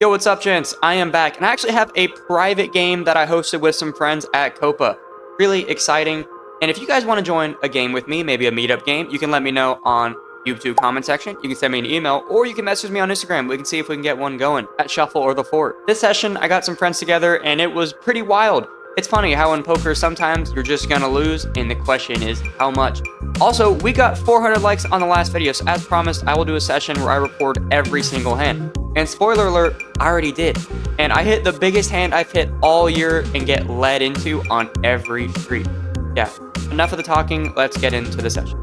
Yo, what's up, gents? I am back, and I actually have a private game that I hosted with some friends at Copa. Really exciting. And if you guys want to join a game with me, maybe a meetup game, you can let me know on YouTube comment section. You can send me an email, or you can message me on Instagram. We can see if we can get one going at Shuffle or the Fort. This session, I got some friends together, and it was pretty wild. It's funny how in poker sometimes you're just gonna lose, and the question is how much. Also, we got 400 likes on the last video, so as promised, I will do a session where I record every single hand. And spoiler alert, I already did. And I hit the biggest hand I've hit all year and get led into on every street. Yeah, enough of the talking, let's get into the session.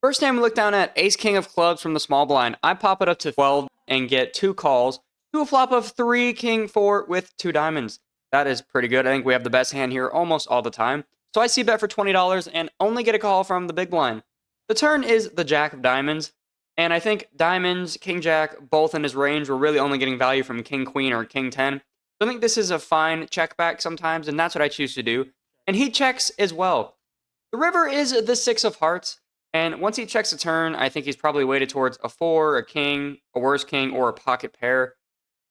First hand we look down at ace king of clubs from the small blind. I pop it up to 12 and get 2 calls to a flop of 3 king 4 with 2 diamonds. That is pretty good. I think we have the best hand here almost all the time. So I see bet for $20 and only get a call from the big blind. The turn is the jack of diamonds. And I think diamonds, king jack, both in his range, we're really only getting value from king queen or king 10. So I think this is a fine check back sometimes, and that's what I choose to do. And he checks as well. The river is the 6 of hearts. And once he checks a turn, I think he's probably weighted towards a 4, a king, a worse king, or a pocket pair.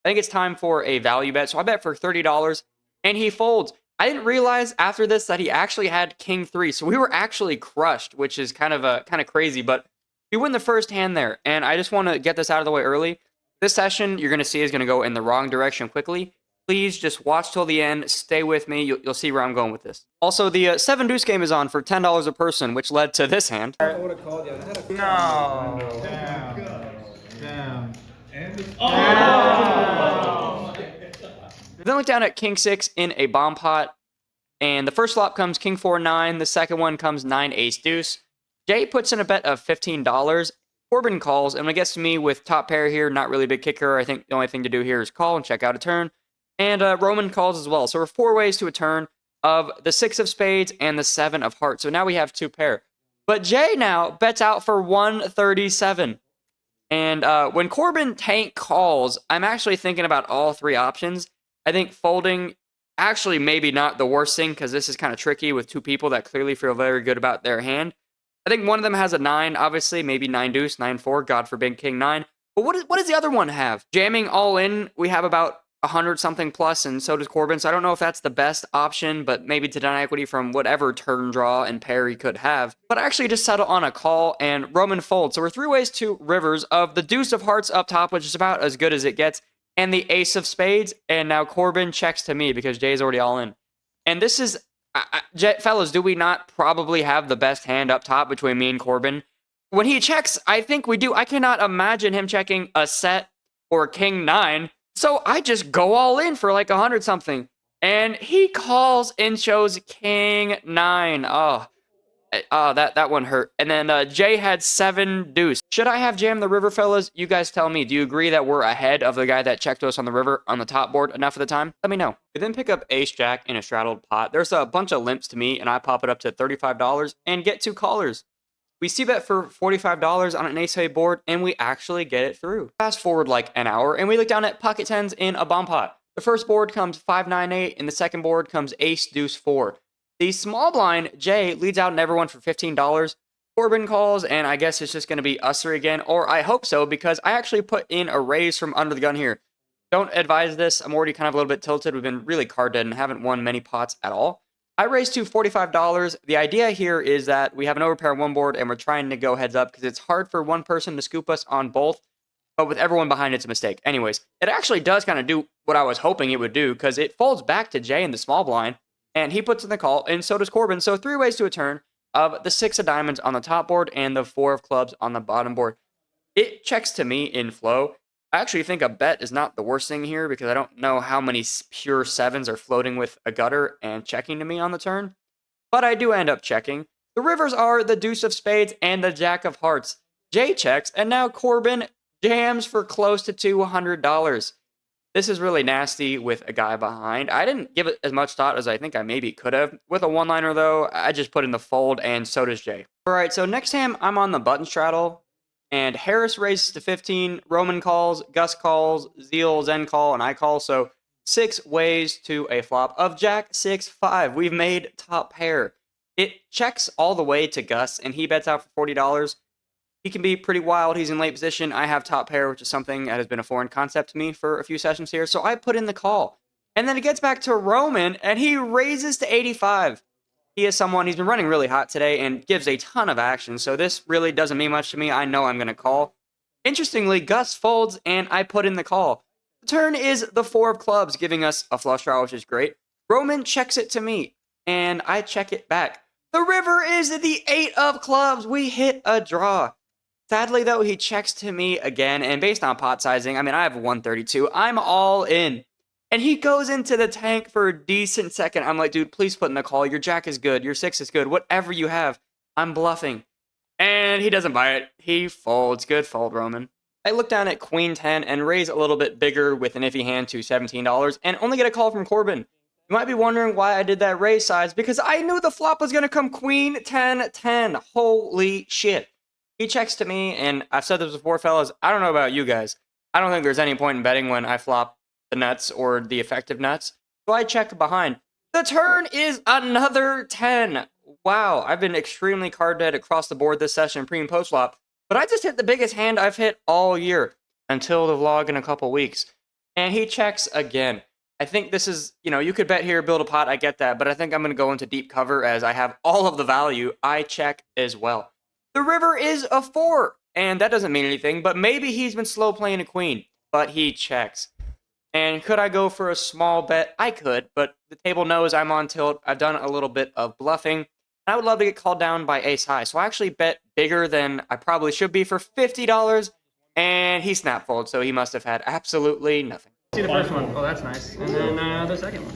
I think it's time for a value bet. So I bet for $30, and he folds. I didn't realize after this that he actually had king 3. So we were actually crushed, which is kind of crazy, but we win the first hand there. And I just want to get this out of the way early. This session you're going to see is going to go in the wrong direction quickly. Please just watch till the end. Stay with me. You'll see where I'm going with this. Also, the 7 deuce game is on for $10 a person, which led to this hand. I would have called you. I had a No. Damn. Then look down at king 6 in a bomb pot. And the first flop comes king 4 9. The second one comes 9 ace deuce. Jay puts in a bet of $15. Corbin calls, and when it gets to me with top pair here, not really a big kicker. I think the only thing to do here is call and check out a turn. And Roman calls as well. So we're 4 ways to a turn of the 6 of spades and the 7 of hearts. So now we have 2 pair. But Jay now bets out for 137. And when Corbin tank calls, I'm actually thinking about all 3 options. I think folding, actually maybe not the worst thing, because this is kind of tricky with 2 people that clearly feel very good about their hand. I think one of them has a 9, obviously, maybe 9 deuce, 9 4, God forbid, king 9. But what does the other one have? Jamming all in, we have about 100 something plus, and so does Corbin. So I don't know if that's the best option, but maybe to deny equity from whatever turn draw and pair he could have. But I actually just settle on a call, and Roman folds. So we're 3 ways to rivers of the deuce of hearts up top, which is about as good as it gets, and the ace of spades. And now Corbin checks to me because Jay's already all in. And this is... fellas, do we not probably have the best hand up top between me and Corbin? When he checks, I think we do. I cannot imagine him checking a set or king 9. So I just go all in for like 100 something. And he calls and shows king 9. That one hurt. And then Jay had 7 deuce. Should I have jammed the river, fellas? You guys tell me. Do you agree that we're ahead of the guy that checked us on the river on the top board enough of the time? Let me know. We then pick up ace jack in a straddled pot. There's a bunch of limps to me, and I pop it up to $35 and get 2 callers. We see bet for $45 on an ace-high board, and we actually get it through. Fast forward like an hour, and we look down at pocket 10s in a bomb pot. The first board comes 5-9-8, and the second board comes ace deuce 4. The small blind, Jay, leads out in everyone for $15. Corbin calls, and I guess it's just going to be us 3 again, or I hope so, because I actually put in a raise from under the gun here. Don't advise this. I'm already kind of a little bit tilted. We've been really card dead and haven't won many pots at all. I raised to $45. The idea here is that we have an overpair on one board, and we're trying to go heads up because it's hard for one person to scoop us on both, but with everyone behind, it's a mistake. Anyways, it actually does kind of do what I was hoping it would do, because it folds back to Jay in the small blind, and he puts in the call, and so does Corbin. So 3 ways to a turn of the 6 of diamonds on the top board and the 4 of clubs on the bottom board. It checks to me in flow. I actually think a bet is not the worst thing here because I don't know how many pure 7s are floating with a gutter and checking to me on the turn. But I do end up checking. The rivers are the deuce of spades and the jack of hearts. Jay checks, and now Corbin jams for close to $200. This is really nasty with a guy behind. I didn't give it as much thought as I think I maybe could have. With a one-liner, though, I just put in the fold, and so does Jay. All right, so next hand, I'm on the button straddle, and Harris raises to 15. Roman calls, Gus calls, Zeal, Zen call, and I call. So 6 ways to a flop of Jack 6-5. We've made top pair. It checks all the way to Gus, and he bets out for $40. He can be pretty wild. He's in late position. I have top pair, which is something that has been a foreign concept to me for a few sessions here. So I put in the call. And then it gets back to Roman, and he raises to 85. He is someone, he's been running really hot today and gives a ton of action. So this really doesn't mean much to me. I know I'm going to call. Interestingly, Gus folds, and I put in the call. The turn is the 4 of clubs, giving us a flush draw, which is great. Roman checks it to me, and I check it back. The river is the 8 of clubs. We hit a draw. Sadly, though, he checks to me again, and based on pot sizing, I mean, I have 132. I'm all in. And he goes into the tank for a decent second. I'm like, dude, please put in the call. Your jack is good. Your 6 is good. Whatever you have, I'm bluffing. And he doesn't buy it. He folds. Good fold, Roman. I look down at Queen 10 and raise a little bit bigger with an iffy hand to $17 and only get a call from Corbin. You might be wondering why I did that raise size, because I knew the flop was going to come Queen 10 10. Holy shit. He checks to me, and I've said this before, fellas. I don't know about you guys. I don't think there's any point in betting when I flop the nuts or the effective nuts. So I check behind. The turn is another 10. Wow, I've been extremely card dead across the board this session, pre and post flop. But I just hit the biggest hand I've hit all year until the vlog in a couple weeks. And he checks again. I think this is, you could bet here, build a pot. I get that. But I think I'm going to go into deep cover as I have all of the value. I check as well. The river is a 4, and that doesn't mean anything, but maybe he's been slow playing a queen, but he checks. And could I go for a small bet? I could, but the table knows I'm on tilt. I've done a little bit of bluffing. I would love to get called down by ace high, so I actually bet bigger than I probably should be for $50, and he snap folds, so he must have had absolutely nothing. See the first one. Oh, that's nice. And then the second one.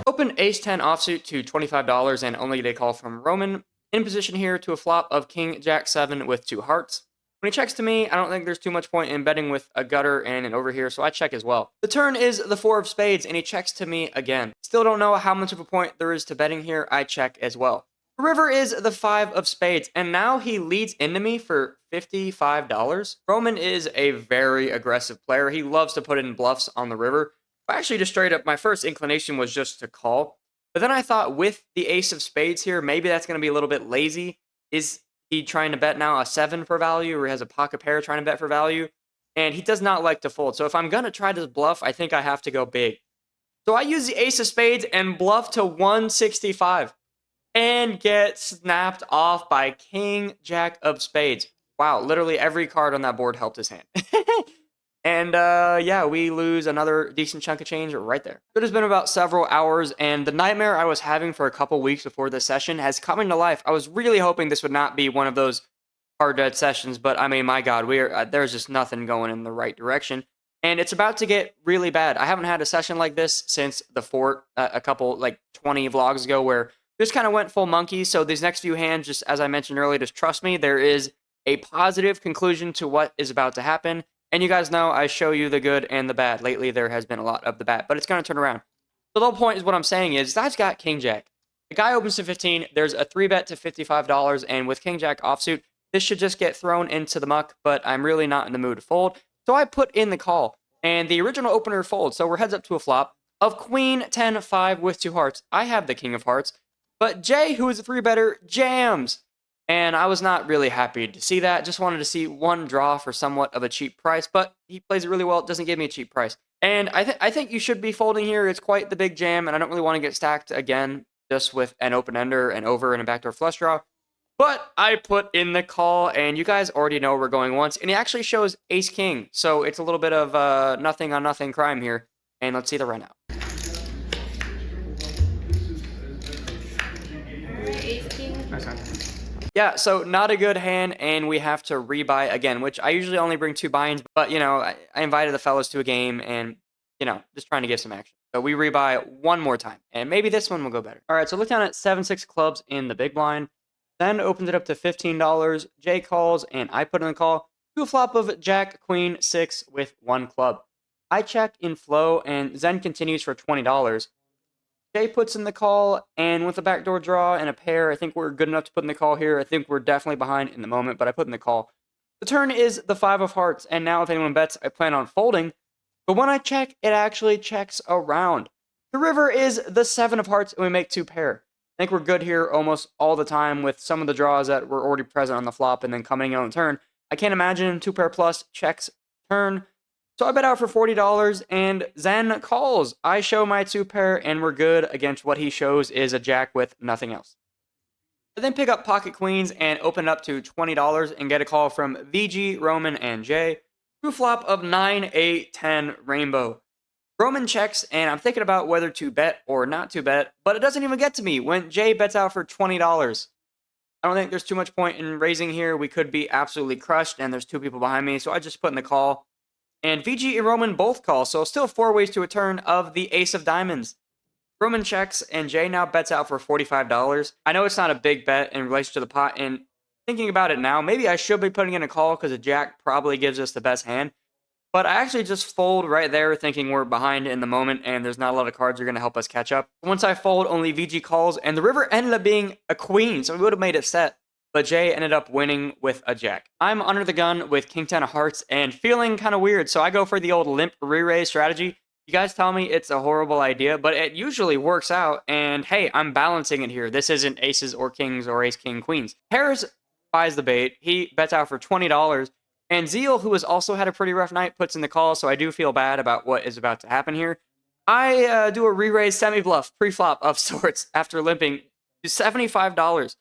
Open ace 10 offsuit to $25 and only get a call from Roman. In position here to a flop of king jack 7 with 2 hearts. When he checks to me, I don't think there's too much point in betting with a gutter and an over here, so I check as well. The turn is the 4 of spades, and he checks to me again. Still don't know how much of a point there is to betting here. I check as well. The river is the 5 of spades, and now he leads into me for $55. Roman is a very aggressive player. He loves to put in bluffs on the river. Actually, just straight up, my first inclination was just to call. But then I thought with the ace of spades here, maybe that's going to be a little bit lazy. Is he trying to bet now a 7 for value, or he has a pocket pair trying to bet for value? And he does not like to fold. So if I'm going to try this bluff, I think I have to go big. So I use the ace of spades and bluff to 165 and get snapped off by king jack of spades. Wow, literally every card on that board helped his hand. And yeah, we lose another decent chunk of change right there. It has been about several hours, and the nightmare I was having for a couple weeks before this session has come into life. I was really hoping this would not be one of those hard dead sessions, but I mean, my God, there's just nothing going in the right direction. And it's about to get really bad. I haven't had a session like this since the fort a couple, like 20 vlogs ago, where just kind of went full monkey. So these next few hands, just as I mentioned earlier, just trust me, there is a positive conclusion to what is about to happen. And you guys know I show you the good and the bad. Lately, there has been a lot of the bad, but it's going to turn around. So the whole point is what I'm saying is I've got king jack. The guy opens to 15. There's a 3-bet to $55, and with king jack offsuit, this should just get thrown into the muck, but I'm really not in the mood to fold. So I put in the call, and the original opener folds. So we're heads up to a flop of queen 10-5 with 2 hearts. I have the king of hearts, but Jay, who is a 3-better, jams. And I was not really happy to see that. Just wanted to see one draw for somewhat of a cheap price, but he plays it really well. It doesn't give me a cheap price. And I think you should be folding here. It's quite the big jam, and I don't really want to get stacked again just with an open-ender, an over, and a backdoor flush draw. But I put in the call, and you guys already know we're going once. And he actually shows ace-king, so it's a little bit of nothing on nothing crime here. And let's see the run out. Yeah, so not a good hand, and we have to rebuy again, which I usually only bring 2 buy-ins, but, I invited the fellas to a game, and, just trying to give some action. So we rebuy one more time, and maybe this one will go better. All right, so look down at 7-6 clubs in the big blind, then opens it up to $15. Jay calls, and I put in the call to a flop of jack, queen, 6 with 1 club. I check in flow, and Zen continues for $20. Jay puts in the call, and with a backdoor draw and a pair, I think we're good enough to put in the call here. I think we're definitely behind in the moment, but I put in the call. The turn is the 5 of hearts, and now if anyone bets, I plan on folding. But when I check, it actually checks around. The river is the 7 of hearts, and we make 2 pair. I think we're good here almost all the time with some of the draws that were already present on the flop and then coming in on the turn. I can't imagine 2-pair plus checks turn. So I bet out for $40 and Zen calls. I show my 2-pair and we're good against what he shows is a jack with nothing else. I then pick up pocket queens and open it up to $20 and get a call from VG, Roman, and Jay. Through flop of 9, 8, 10 rainbow. Roman checks, and I'm thinking about whether to bet or not to bet, but it doesn't even get to me when Jay bets out for $20. I don't think there's too much point in raising here. We could be absolutely crushed, and there's 2 people behind me, so I just put in the call. And VG and Roman both call, so still 4 ways to a turn of the ace of diamonds. Roman checks, and Jay now bets out for $45. I know it's not a big bet in relation to the pot, and thinking about it now, maybe I should be putting in a call because a jack probably gives us the best hand. But I actually just fold right there thinking we're behind in the moment and there's not a lot of cards that are going to help us catch up. Once I fold, only VG calls, and the river ended up being a queen, so we would have made it set. But Jay ended up winning with a jack. I'm under the gun with king 10 of hearts and feeling kind of weird, so I go for the old limp re-raise strategy. You guys tell me it's a horrible idea, but it usually works out, and hey, I'm balancing it here. This isn't aces or kings or ace, king, queens. Harris buys the bait. He bets out for $20. And Zeal, who has also had a pretty rough night, puts in the call, so I do feel bad about what is about to happen here. I do a re-raise semi-bluff pre-flop of sorts after limping to $75.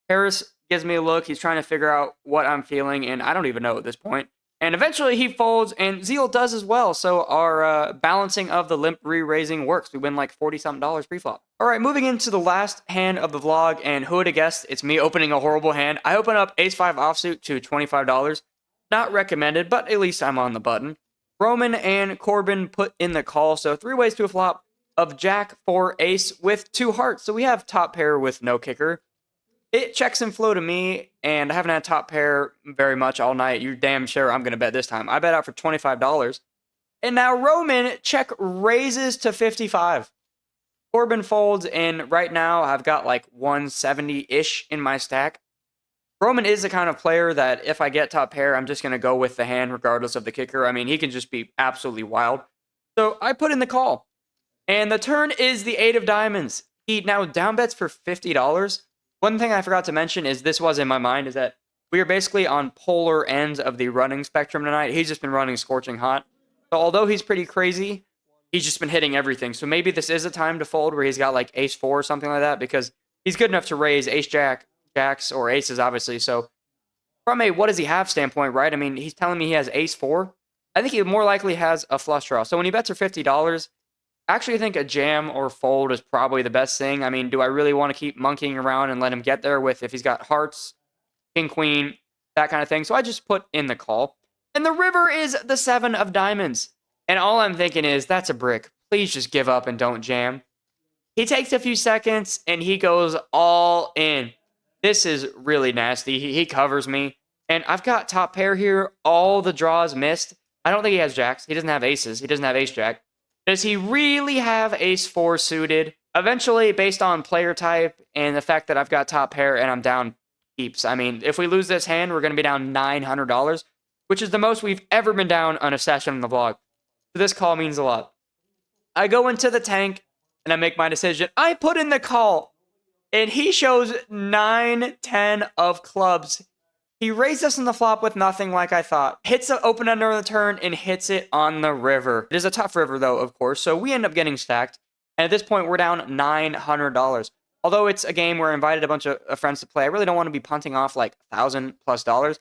Harris gives me a look. He's trying to figure out what I'm feeling, and I don't even know at this point. And eventually he folds, and Zeal does as well, so our balancing of the limp re-raising works. We win like $40-something pre-flop. All right, moving into the last hand of the vlog, and who would have guessed it's me opening a horrible hand. I open up ace-5 offsuit to $25. Not recommended, but at least I'm on the button. Roman and Corbin put in the call, so 3 ways to a flop of jack, 4, ace with 2 hearts. So we have top pair with no kicker. It checks and flow to me, and I haven't had top pair very much all night. You're damn sure I'm going to bet this time. I bet out for $25. And now Roman check raises to $55. Corbin folds, and right now I've got like 170-ish in my stack. Roman is the kind of player that if I get top pair, I'm just going to go with the hand regardless of the kicker. I mean, he can just be absolutely wild. So I put in the call. And the turn is the 8 of diamonds. He now down bets for $50. One thing I forgot to mention is this was in my mind is that we are basically on polar ends of the running spectrum tonight. He's just been running scorching hot. So although he's pretty crazy, he's just been hitting everything. So maybe this is a time to fold where he's got like ace-4 or something like that because he's good enough to raise ace-jack, jacks, or aces, obviously. So from a what does he have standpoint, right? I mean, he's telling me he has ace-4. I think he more likely has a flush draw. So when he bets for $50, I actually think a jam or fold is probably the best thing. I mean, do I really want to keep monkeying around and let him get there with if he's got hearts, king, queen, that kind of thing? So I just put in the call. And the river is the 7 of diamonds. And all I'm thinking is, that's a brick. Please just give up and don't jam. He takes a few seconds and he goes all in. This is really nasty. He covers me. And I've got top pair here. All the draws missed. I don't think he has jacks. He doesn't have aces. He doesn't have ace-jack. Does he really have ace-4 suited? Eventually, based on player type and the fact that I've got top pair and I'm down heaps. I mean, if we lose this hand, we're going to be down $900, which is the most we've ever been down on a session in the vlog. So this call means a lot. I go into the tank and I make my decision. I put in the call and he shows 9, 10 of clubs. He raised us in the flop with nothing like I thought. Hits the open end on the turn and hits it on the river. It is a tough river though, of course, so we end up getting stacked. And at this point, we're down $900. Although it's a game where I invited a bunch of friends to play, I really don't want to be punting off like $1,000+ dollars.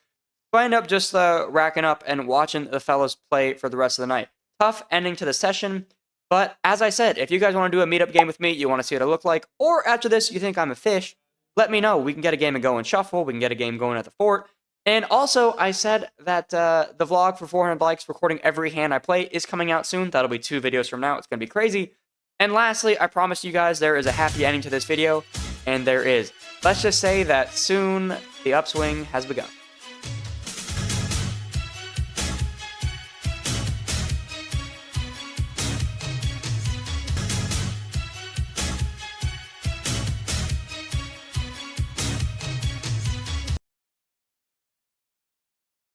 So I end up just racking up and watching the fellas play for the rest of the night. Tough ending to the session. But as I said, if you guys want to do a meetup game with me, you want to see what I look like, or after this, you think I'm a fish, let me know. We can get a game and go and shuffle. We can get a game going at the fort. And also, I said that the vlog for 400 likes, recording every hand I play, is coming out soon. That'll be 2 videos from now. It's going to be crazy. And lastly, I promised you guys there is a happy ending to this video, and there is. Let's just say that soon the upswing has begun.